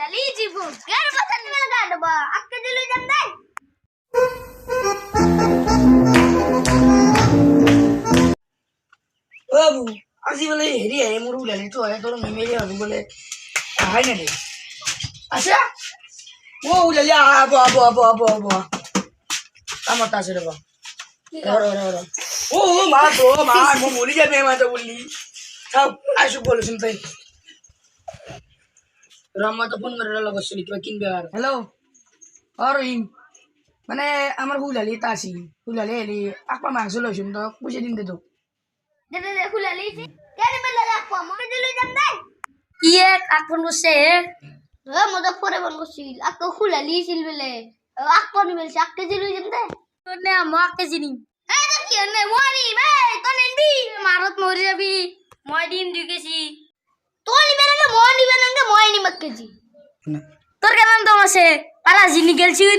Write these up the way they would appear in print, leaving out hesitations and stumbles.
ফুলালি জীবু কেন পছন্দ মেলা কাটব আজকে দিলই জান দে বাবু আজি বলে হেৰি আহে মোৰ ওলালি তো আহে তোৰ মেমেৰি ভাবি বলে আহাই নেদে আচ্ছা ও ওলালি আব আব আব আব আব কামত আছে ৰবা ও মা তো মা মই মৰি যাবি মাতো বললি চাও আইসু বলছিন তাই রাম্মা তো ফোন করে লগৰ চলি কিবা কিনবে আর হ্যালো অরিম মানে আমার হুলালি তা আছিল হুলালি এলি আকপা মাংস লইছুন তো পয়সা দিন দে তো দে দে ফুলালি কেন মেলা রাখব মনে দিলই জান দে ইয়ে এখন বসে রে মজা পরে বল করছিল আজকে ফুলালি ছিল বলে আকপা নি বলছে আজকে দিলই জান দে তোনে আমাকে চিনি এই তো কি নে মরি ভাই তো নেন্দি মারত মরি যাবি মই দিম দুকেছি তো নিবে না মই নিবে না মই নি মক্কেজি তোর কেমন দম আছে পালা জিনি গেলছিন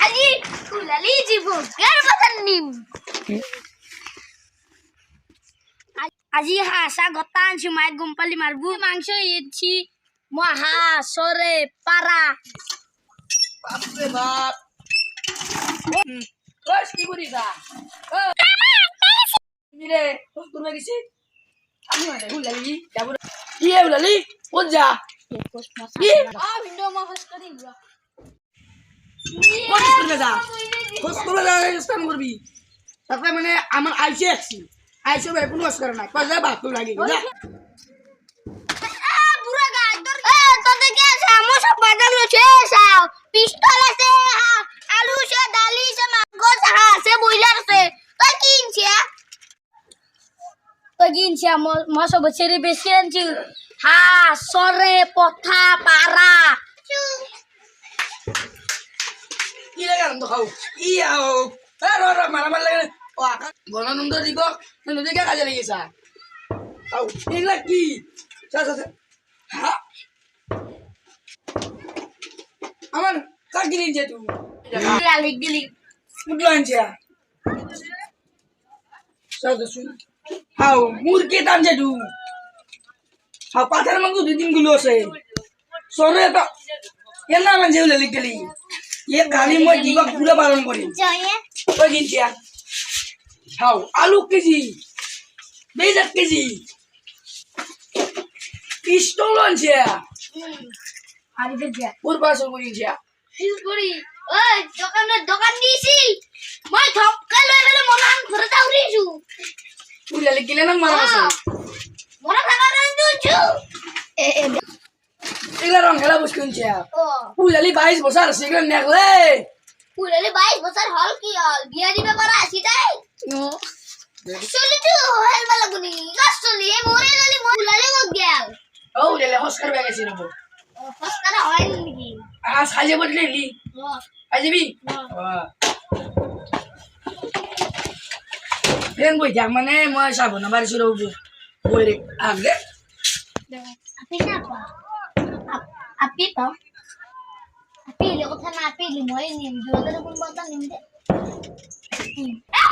আজি ফুলালি জীবু কেন পছন্দ নিম আজি হাঁসা গতা আনছি মাইক গমপালি মারবু মাংস ইয়েছি মই হাঁস সরে পারা বাপরে বাপ ওস কি করিস ও মিরে তোর গেছি আমি মানে হুলালি যাব কি হুলালি কোন যা কি ভিন্ডো মা হস করি কোন স্কুলে যা স্কুলে যা স্থান করবি তারপরে মানে আমার আইসে আছি আইসে ভাই কোনো অস্কার না কয় যা বাপ তো লাগি যা বুড়া গায় তোর তো দেখে আসা মো সব বাজার লছে সাও পিস্তল আছে আলু সে ডালি সে মাংস আছে বইলার আছে তুই কিনছি তো গিনছি মশ বছরে বেশি আনছি হাঁস সরে পথা পারা কি লাগে আনন্দ খাও ই আও র মারামার লাগে ও আকাশ গণানন্দ দিব নদীকে কাজে লেগেছা খাও এগুলা কি হ্যাঁ আমার কাকি নিয়ে তুমি লালি গিলি উঠলো আনছে শুন হাও মুরগি দাম যেটু হাও পাথার মাংস 2-3 কিলো আছে সরে তো এর নাম আনছে লেলি গেলি ये गाली में जीवा पूरा पालन करी জয়ে ওই কিনছিয়া হাও আলু কেজি 20 কেজি পিস্তল আনছিয়া আরি দেখিয়া ওর পাশে করিছিয়া শিলপুরি ওই দোকান দিছি মই ধক্কা লই গেলে মনান ঘরে দাউরিছু পুরালে গিলে না মারা আছে মনা থাকা রান দুছু এগুলা রং খেলা বস কিনছিয়া ও পুরালি 22 বছর আছে এগুলা নেকলে পুরালে 22 বছর হল কি হল বিয়া দিবে করা আসি তাই চলি তো হেল বালা গুনি গাছলি এ মরে গলি পুরালে গো গেল ও লেলে হস্কার বেগেছি নব ফসকারা হয় নাকি আজ খাইছে বদলে লি আইবি প্লেন বই যাক মানে মই সাব না বাড়ি শুরু হবো বই রে আগে আপি না পা আপি তো আপি le কথা না আপি লি মই নিম জোদের কোন বলতা নিম দে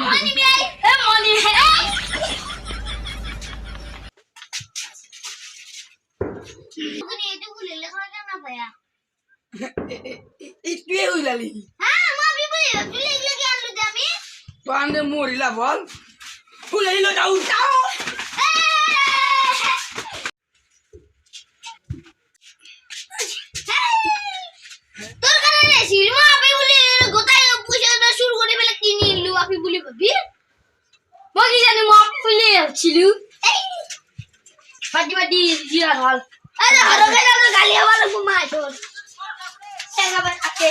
মনি ভাই মনি তুমি এটু গুলে লেখা না পায়া একটু হইলালি হ্যাঁ মা বিবি তুই লেগে আনলু দে আমি তো আন্দে মরিলা বল ফুলাই লো যাও যাও তোর কারণে সিরমা আপি বলি গোটাই পুষে শুরু করে ফেলে কিনি নিলু আপি বলি ভাবি মগি জানি মা ফুলে ছিলু পাটি পাটি জিরা হল আরে হরগে না গালি হওয়ার ঘুমায় তোর টাকা বাদ আছে